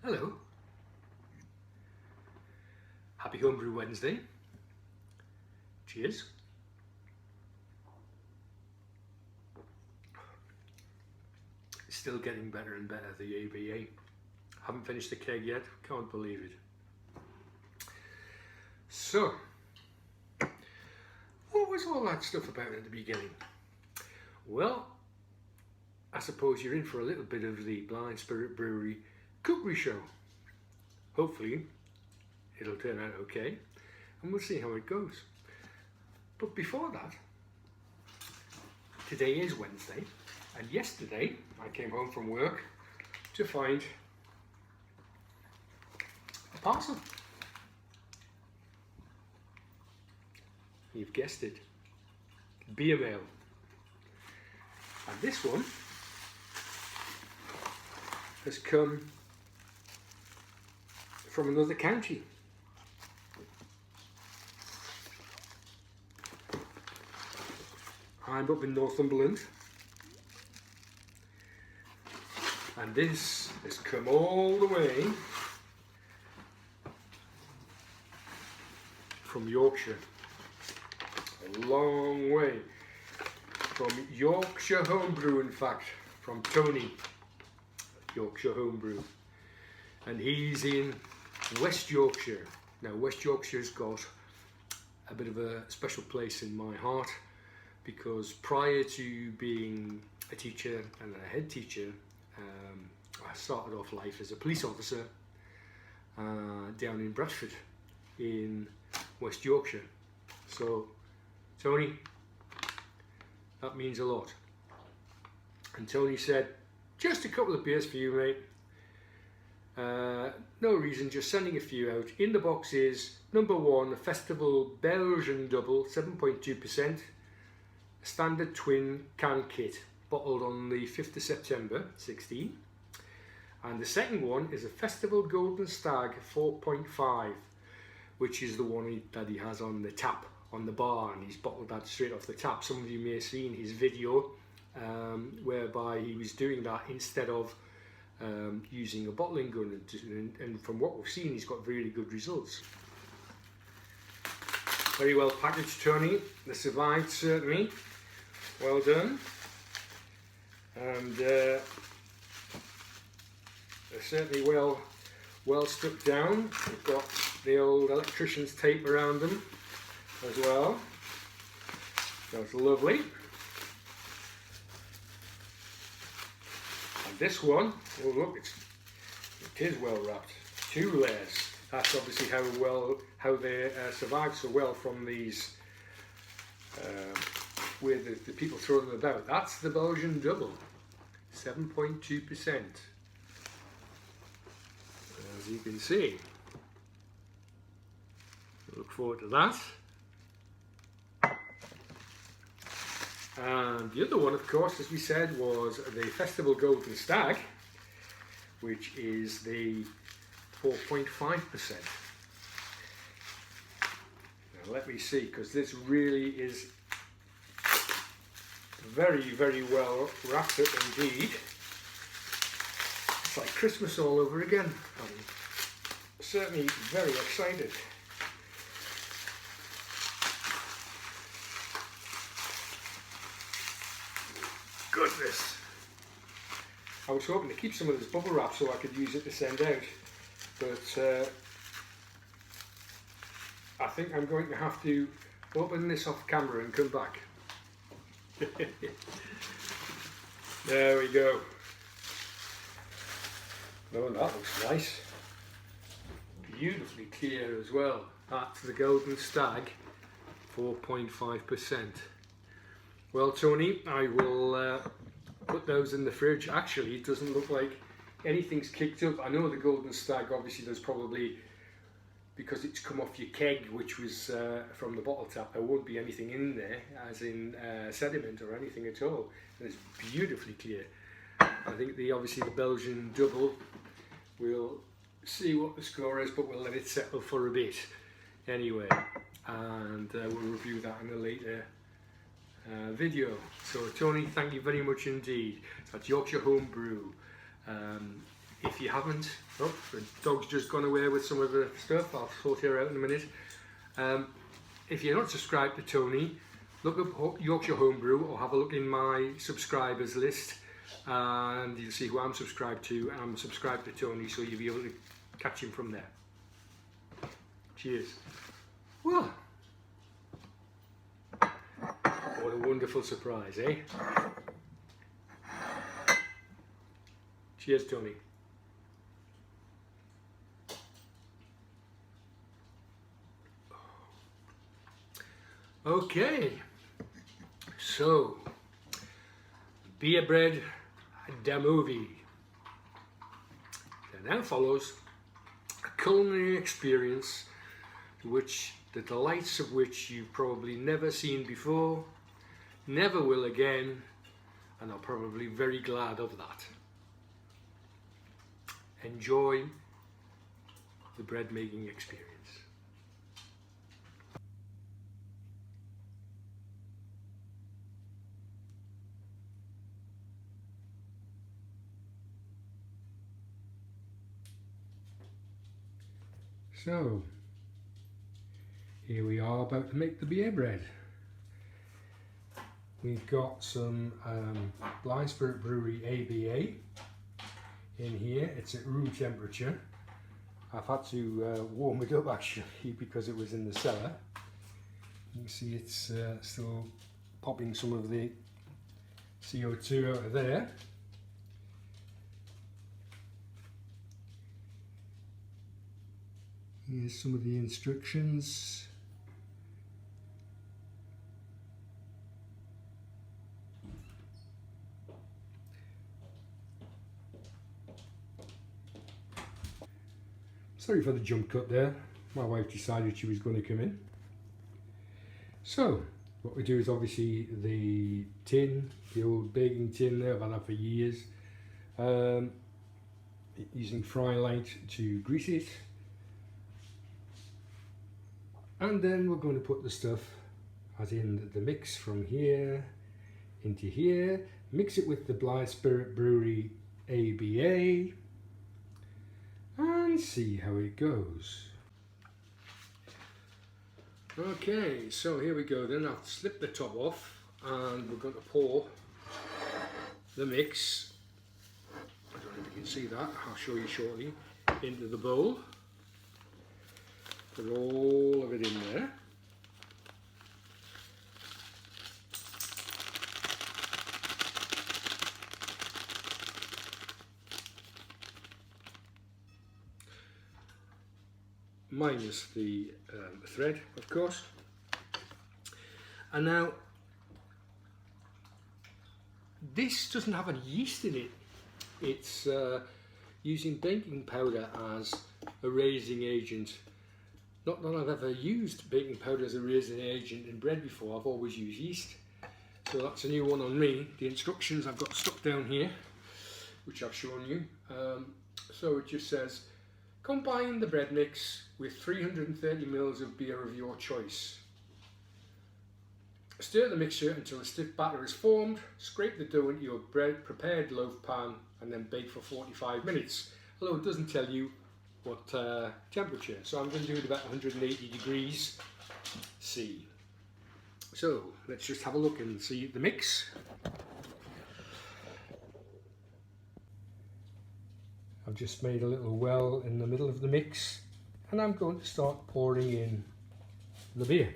Hello. Happy Homebrew Wednesday. Cheers. Still getting better and better, the ABA. Haven't finished the keg yet, can't believe it. So, what was all that stuff about at the beginning? Well, I suppose you're in for a little bit of the Blind Spirit Brewery cookery show. Hopefully it'll turn out okay and we'll see how it goes. But before that, today is Wednesday and yesterday I came home from work to find a parcel. You've guessed it, beer mail. And this one has come from another county. I'm up in Northumberland, and this has come all the way from Yorkshire, a long way, from Yorkshire Homebrew, in fact, from Tony, Yorkshire Homebrew, and he's in West Yorkshire. Now West Yorkshire's got a bit of a special place in my heart because prior to being a teacher and a head teacher, I started off life as a police officer down in Bradford in West Yorkshire. So Tony, that means a lot. And Tony said, just a couple of beers for you, mate. No reason, just sending a few out. In the box is number one, a Festival Belgian Double, 7.2%, standard twin can kit, bottled on the 5th of September 16. And the second one is a Festival Golden Stag 4.5, which is the one that he has on the tap, on the bar, and he's bottled that straight off the tap. Some of you may have seen his video whereby he was doing that instead of using a bottling gun, and from what we've seen, he's got really good results. Very well packaged, Tony. They survived, certainly. Well done. And they're certainly well stuck down. We've got the old electrician's tape around them as well. That's lovely. And this one, oh look, it is well wrapped. 2 layers. That's obviously how they survive so well from these where the people throw them about. That's the Belgian Double, 7.2%. As you can see. Look forward to that. And the other one, of course, as we said, was the Festival Golden Stag, which is the 4.5%. Now let me see, because this really is very, very well wrapped up indeed. It's like Christmas all over again. I'm certainly very excited. Goodness! I was hoping to keep some of this bubble wrap so I could use it to send out, but I think I'm going to have to open this off camera and come back. There we go. Oh, that looks nice. Beautifully clear as well. That's the Golden Stag, 4.5%. Well, Tony, I will put those in the fridge. Actually, it doesn't look like anything's kicked up. I know the Golden Stag, obviously, there's probably, because it's come off your keg, which was from the bottle tap, there won't be anything in there, as in sediment or anything at all. And it's beautifully clear. I think obviously the Belgian Double, we'll see what the score is, but we'll let it settle for a bit anyway. And we'll review that in a later video. So Tony, thank you very much indeed. That's Yorkshire Homebrew. if you haven't, oh, the dog's just gone away with some of the stuff. I'll sort her out in a minute. If you're not subscribed to Tony, look up Yorkshire Homebrew or have a look in my subscribers list, and you'll see who I'm subscribed to. And I'm subscribed to Tony, so you'll be able to catch him from there. Cheers. Well, what a wonderful surprise, eh? Cheers, Tony. Okay, so Beer Bread, the movie. There now follows a culinary experience the delights of which you've probably never seen before, never will again, and are probably very glad of that. Enjoy the bread making experience. So, here we are about to make the beer bread. We've got some Blyth Brewery ABA in here. It's at room temperature. I've had to warm it up actually because it was in the cellar. You can see it's still popping some of the CO2 out of there. Here's some of the instructions. Sorry for the jump cut there. My wife decided she was going to come in. So, what we do is obviously the tin, the old baking tin there, I've had that for years. Using fry light to grease it. And then we're going to put the stuff, as in the mix from here into here, mix it with the Blyth Brewery ABA, and see how it goes. Okay, so here we go then. I've slipped the top off and we're going to pour the mix, I don't know if you can see that, I'll show you shortly, into the bowl. Put all of it in there. Minus the thread, of course. And now, this doesn't have any yeast in it. It's using baking powder as a raising agent. Not that I've ever used baking powder as a raising agent in bread before. I've always used yeast. So that's a new one on me. The instructions I've got stuck down here, which I've shown you. So it just says, combine the bread mix with 330 ml of beer of your choice. Stir the mixture until a stiff batter is formed. Scrape the dough into your prepared loaf pan and then bake for 45 minutes. Although it doesn't tell you what temperature. So I'm going to do it about 180 degrees C. So let's just have a look and see the mix. I've just made a little well in the middle of the mix and I'm going to start pouring in the beer.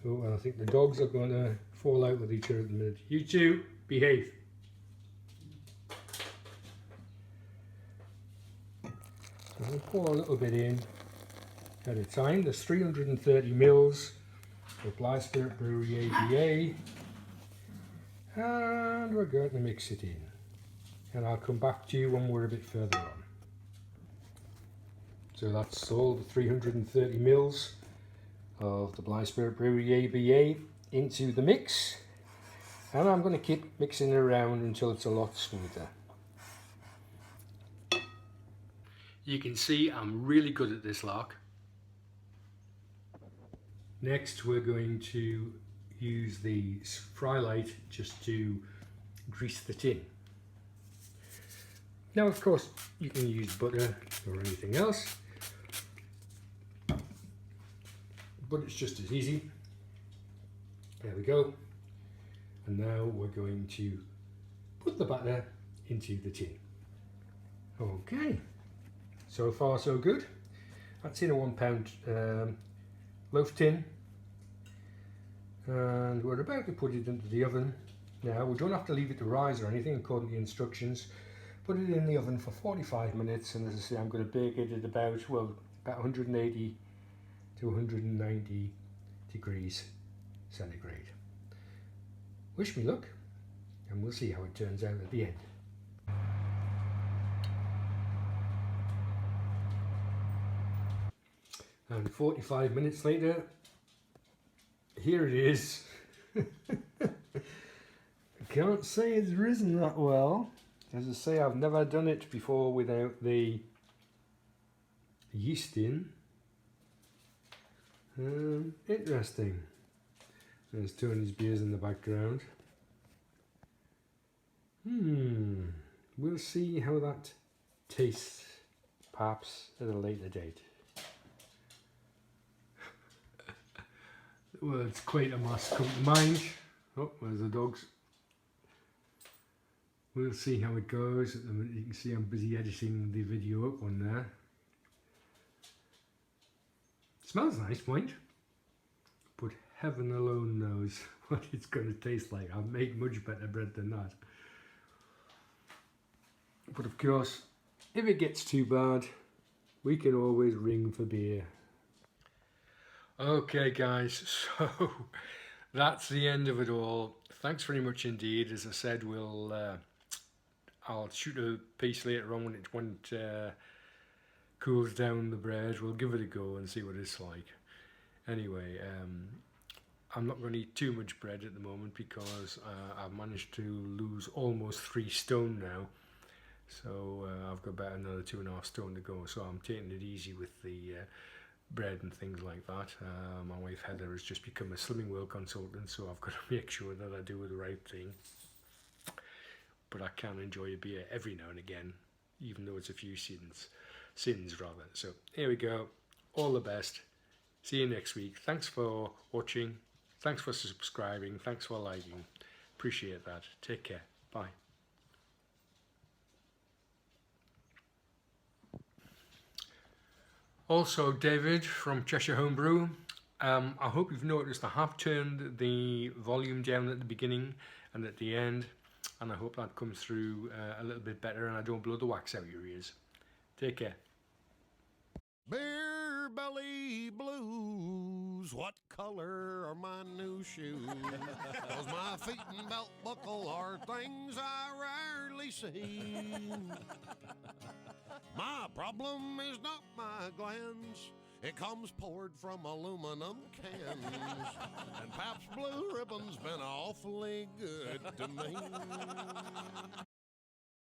Oh, and I think the dogs are going to fall out with each other at the minute. You two, behave. So we'll pour a little bit in at a time. There's 330 ml of Blyth Brewery ABA and we're going to mix it in. And I'll come back to you when we're a bit further on. So that's all the 330 ml of the Blyth Brewery ABA into the mix, and I'm going to keep mixing it around until it's a lot smoother. You can see I'm really good at this lark. Next we're going to use the fry light just to grease the tin. Now, of course, you can use butter or anything else, but it's just as easy. There we go. And now we're going to put the batter into the tin. Okay, so far so good. That's in a £1 loaf tin, and we're about to put it into the oven. Now, we don't have to leave it to rise or anything according to the instructions. Put it in the oven for 45 minutes, and as I say, I'm going to bake it at about 180 to 190 degrees centigrade. Wish me luck, and we'll see how it turns out at the end. And 45 minutes later, here it is. I can't say it's risen that well. As I say, I've never done it before without the yeast in. Interesting. There's Tony's beers in the background. We'll see how that tastes, perhaps at a later date. Well, it's quite a must come to mind. Oh, there's the dogs. We'll see how it goes. At the minute, you can see I'm busy editing the video up on there. Smells nice, point. But heaven alone knows what it's going to taste like. I've made much better bread than that. But of course, if it gets too bad, we can always ring for beer. Okay guys, so that's the end of it all. Thanks very much indeed. As I said, I'll shoot a piece later on when it cools down the bread. We'll give it a go and see what it's like. Anyway, I'm not going to eat too much bread at the moment because I've managed to lose almost 3 stone now. So I've got about another 2.5 stone to go. So I'm taking it easy with the bread and things like that. My wife Heather has just become a Slimming World consultant, so I've got to make sure that I do the right thing. But I can enjoy a beer every now and again, even though it's a few sins rather. So here we go. All the best. See you next week. Thanks for watching. Thanks for subscribing. Thanks for liking. Appreciate that. Take care. Bye. Also, David from Cheshire Homebrew. I hope you've noticed I have turned the volume down at the beginning and at the end, and I hope that comes through a little bit better and I don't blow the wax out your ears. Take care. Beer belly blues, what color are my new shoes? 'Cause my feet and belt buckle are things I rarely see. My problem is not my glands, it comes poured from aluminum cans. And Pabst Blue Ribbon's been awfully good to me.